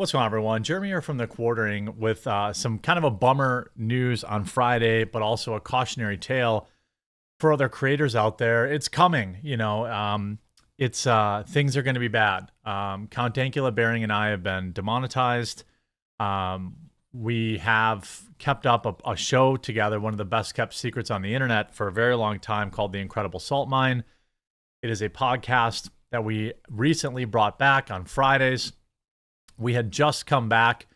What's going on, everyone? Jeremy here from TheQuartering with some kind of a bummer news on Friday, but also a cautionary tale for other creators out there. It's coming, it's things are going to be bad. Count Dankula, Baring, and I have been demonetized. We have kept up a show together, one of the best kept secrets on the internet for a very long time, called The Incredible Salt Mine. It is a podcast that we recently brought back on Fridays. We had just come back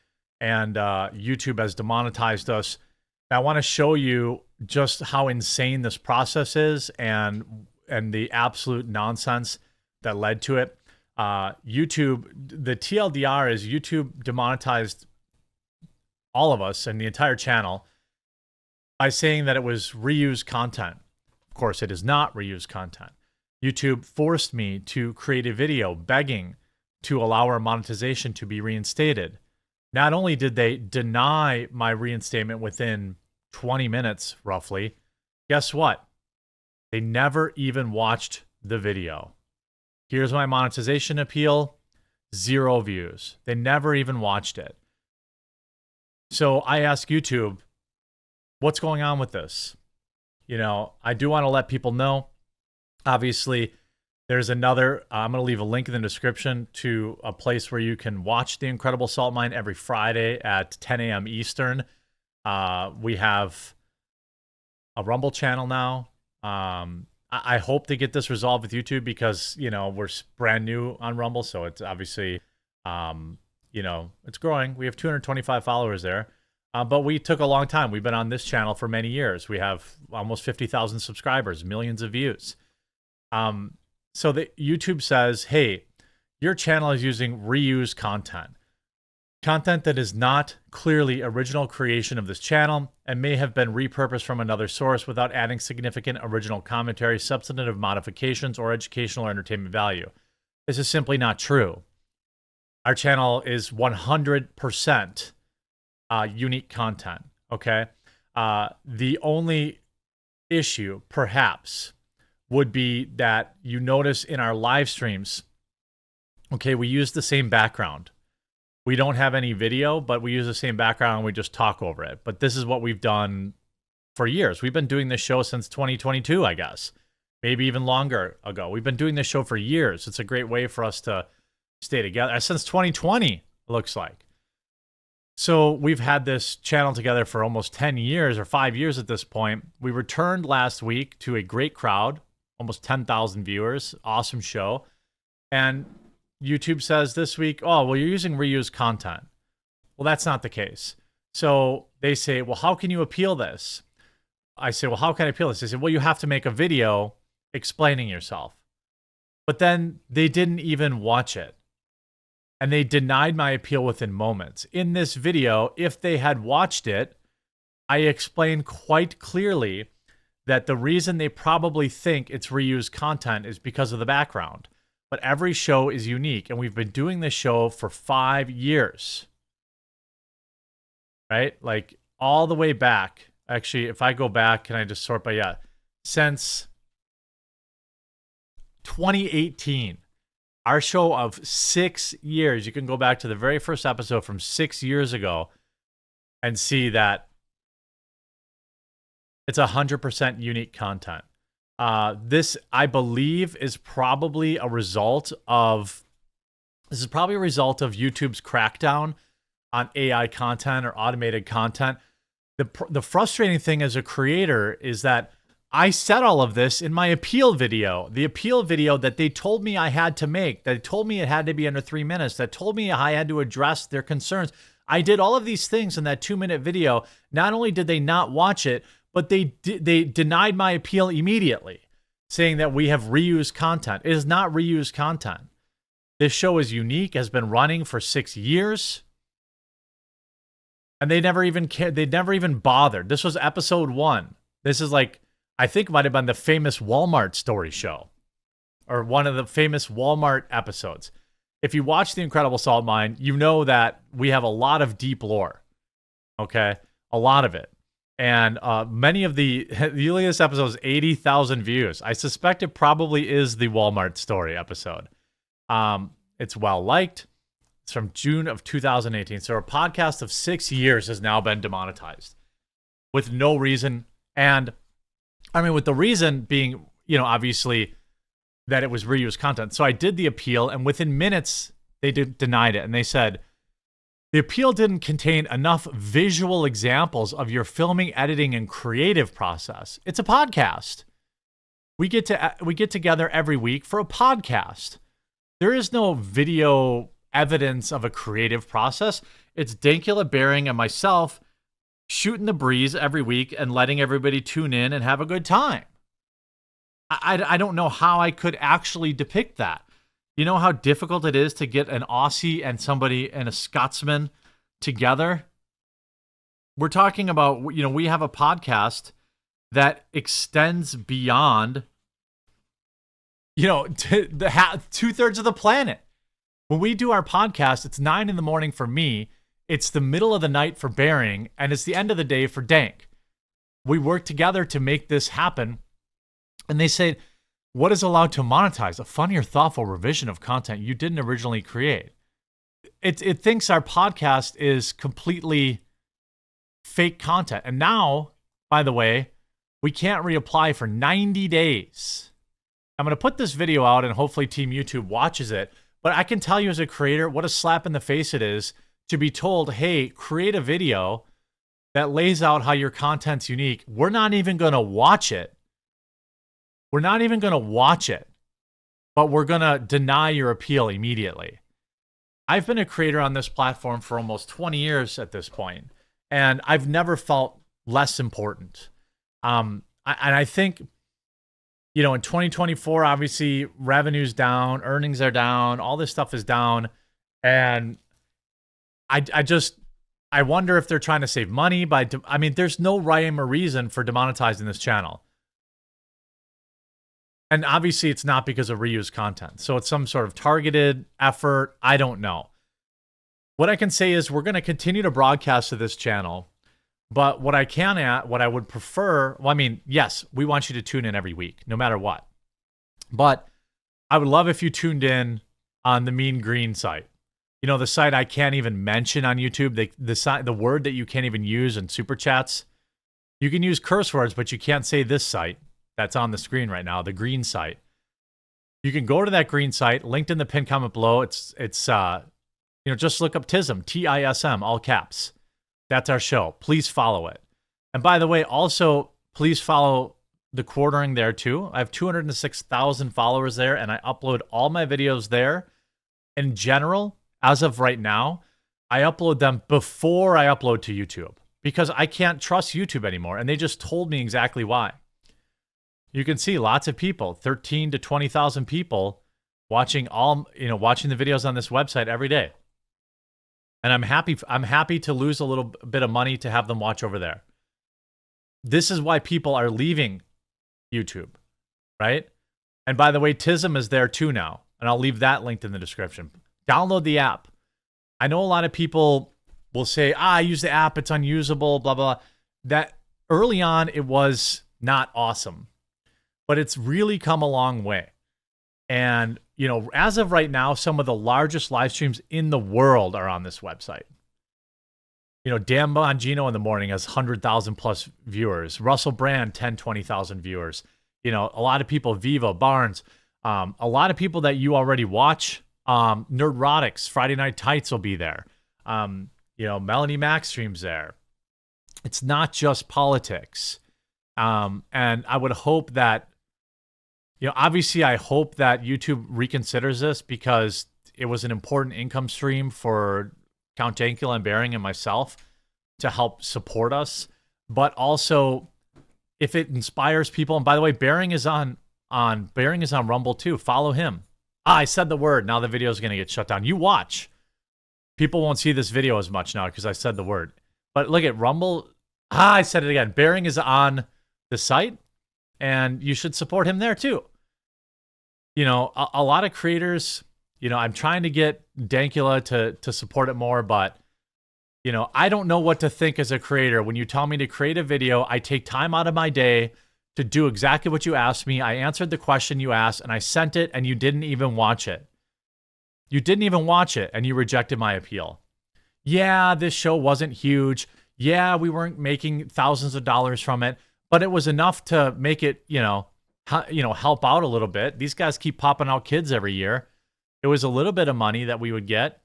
and YouTube has demonetized us. I want to show you just how insane this process is and the absolute nonsense that led to it. YouTube, the TLDR is YouTube demonetized all of us and the entire channel by saying that it was reused content. Of course, it is not reused content. YouTube forced me to create a video begging to allow our monetization to be reinstated. Not only did they deny my reinstatement within 20 minutes, roughly, guess what? They never even watched the video. Here's my monetization appeal, 0 views. They never even watched it. So I asked YouTube, what's going on with this? I do want to let people know, obviously, there's another, I'm going to leave a link in the description to a place where you can watch The Incredible Salt Mine every Friday at 10 a.m. Eastern. We have a Rumble channel now. I hope to get this resolved with YouTube because, we're brand new on Rumble. So it's obviously, it's growing. We have 225 followers there. But we took a long time. We've been on this channel for many years. We have almost 50,000 subscribers, millions of views. So the YouTube says, hey, your channel is using reused content that is not clearly original creation of this channel and may have been repurposed from another source without adding significant original commentary, substantive modifications, or educational or entertainment value. This is simply not true. Our channel is 100% unique content, okay? The only issue, perhaps, would be that you notice in our live streams, okay, we use the same background. We don't have any video, but we use the same background and we just talk over it. But this is what we've done for years. We've been doing this show since 2022, I guess. Maybe even longer ago. We've been doing this show for years. It's a great way for us to stay together. Since 2020, it looks like. So we've had this channel together for almost 10 years or 5 years at this point. We returned last week to a great crowd. Almost 10,000 viewers. Awesome show. And YouTube says this week, oh, well, you're using reused content. Well, that's not the case. So they say, well, how can you appeal this? I say, well, how can I appeal this? They say, well, you have to make a video explaining yourself. But then they didn't even watch it. And they denied my appeal within moments. In this video, if they had watched it, I explained quite clearly that the reason they probably think it's reused content is because of the background. But every show is unique, and we've been doing this show for 5 years. Right? Like, all the way back. Actually, if I go back, can I just sort by, since 2018. Our show of 6 years. You can go back to the very first episode from 6 years ago and see that it's 100% unique content. This, I believe, is probably a result of YouTube's crackdown on AI content or automated content. The frustrating thing as a creator is that I said all of this in my appeal video, the appeal video that they told me I had to make, that told me it had to be under 3 minutes, that told me I had to address their concerns. I did all of these things in that 2-minute video. Not only did they not watch it, but they denied my appeal immediately, saying that we have reused content. It is not reused content. This show is unique, has been running for 6 years. And they never even cared. They never even bothered. This was episode 1. This is like, I think it might have been the famous Walmart story show or one of the famous Walmart episodes. If you watch The Incredible Salt Mine, you know that we have a lot of deep lore. Okay? A lot of it. And many of the this episode is 80,000 views. I suspect it probably is the Walmart story episode. It's well liked. It's from June of 2018. So a podcast of 6 years has now been demonetized with no reason. And I mean, with the reason being, obviously that it was reused content. So I did the appeal, and within minutes, they denied it. And they said, the appeal didn't contain enough visual examples of your filming, editing, and creative process. It's a podcast. We get together every week for a podcast. There is no video evidence of a creative process. It's Dankula, Bering, and myself shooting the breeze every week and letting everybody tune in and have a good time. I don't know how I could actually depict that. You know how difficult it is to get an Aussie and somebody and a Scotsman together? We're talking about, we have a podcast that extends beyond, two-thirds of the planet. When we do our podcast, it's 9 a.m. for me, it's the middle of the night for Bering, and it's the end of the day for Dank. We work together to make this happen. And they say, what is allowed to monetize? A funny or thoughtful revision of content you didn't originally create. It thinks our podcast is completely fake content. And now, by the way, we can't reapply for 90 days. I'm going to put this video out and hopefully Team YouTube watches it. But I can tell you as a creator what a slap in the face it is to be told, hey, create a video that lays out how your content's unique. We're not even going to watch it. We're not even going to watch it, but we're going to deny your appeal immediately. I've been a creator on this platform for almost 20 years at this point, and I've never felt less important. I think, in 2024, obviously, revenue's down, earnings are down, all this stuff is down, and I wonder if they're trying to save money there's no rhyme or reason for demonetizing this channel. And obviously, it's not because of reused content. So it's some sort of targeted effort. I don't know. What I can say is we're going to continue to broadcast to this channel. But what I would prefer, yes, we want you to tune in every week, no matter what. But I would love if you tuned in on the Mean Green site. The site I can't even mention on YouTube. The word that you can't even use in Super Chats. You can use curse words, but you can't say this site. That's on the screen right now, the green site. You can go to that green site, linked in the pinned comment below. It's just look up TISM, TISM, all caps. That's our show. Please follow it. And by the way, also, please follow TheQuartering there too. I have 206,000 followers there, and I upload all my videos there. In general, as of right now, I upload them before I upload to YouTube because I can't trust YouTube anymore, and they just told me exactly why. You can see lots of people, 13 to 20,000 people watching watching the videos on this website every day. And I'm happy to lose a little bit of money to have them watch over there. This is why people are leaving YouTube, right? And by the way, TISM is there too now, and I'll leave that linked in the description. Download the app. I know a lot of people will say, I use the app, it's unusable, blah, blah, blah. That early on, it was not awesome. But it's really come a long way. And, as of right now, some of the largest live streams in the world are on this website. Dan Bongino in the morning has 100,000 plus viewers. Russell Brand, 10, 20,000 viewers. A lot of people, Viva, Barnes, a lot of people that you already watch. Nerdrotics, Friday Night Tights will be there. Melanie Mac streams there. It's not just politics. And I would hope that, obviously I hope that YouTube reconsiders this because it was an important income stream for Count Dankula and Bering and myself to help support us. But also, if it inspires people, and by the way, Bering is on Rumble too. Follow him. I said the word. Now the video is going to get shut down. You watch. People won't see this video as much now because I said the word. But look at Rumble. I said it again. Bering is on the site, and you should support him there too. A lot of creators, I'm trying to get Dankula to support it more, but, I don't know what to think as a creator. When you tell me to create a video, I take time out of my day to do exactly what you asked me. I answered the question you asked, and I sent it, and you didn't even watch it. You didn't even watch it and you rejected my appeal. Yeah, this show wasn't huge. Yeah, we weren't making thousands of dollars from it, but it was enough to make it, help out a little bit. These guys keep popping out kids every year. It was a little bit of money that we would get.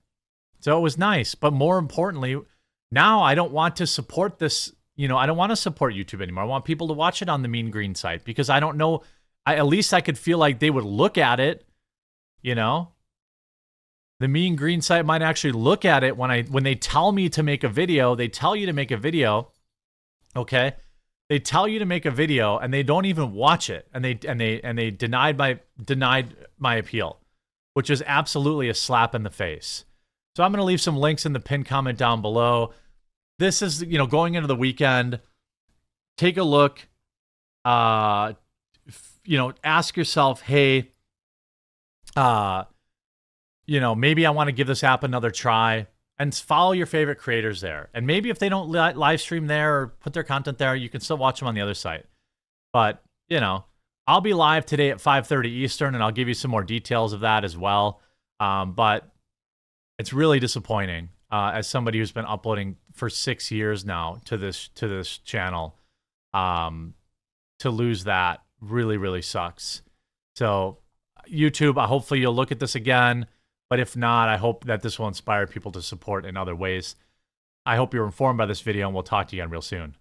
So it was nice. But more importantly, now I don't want to support this. I don't want to support YouTube anymore. I want people to watch it on the Mean Green site because I don't know. At least I could feel like they would look at it, The Mean Green site might actually look at it when they tell me to make a video. They tell you to make a video, okay? They tell you to make a video, and they don't even watch it, and they denied my appeal, which is absolutely a slap in the face. So I'm gonna leave some links in the pinned comment down below. This is going into the weekend. Take a look. Ask yourself, hey. Maybe I want to give this app another try, and follow your favorite creators there. And maybe if they don't live stream there or put their content there, you can still watch them on the other site. But, I'll be live today at 5:30 Eastern, and I'll give you some more details of that as well. But it's really disappointing as somebody who's been uploading for 6 years now to this channel. To lose that really, really sucks. So YouTube, hopefully you'll look at this again. But if not, I hope that this will inspire people to support in other ways. I hope you're informed by this video, and we'll talk to you again real soon.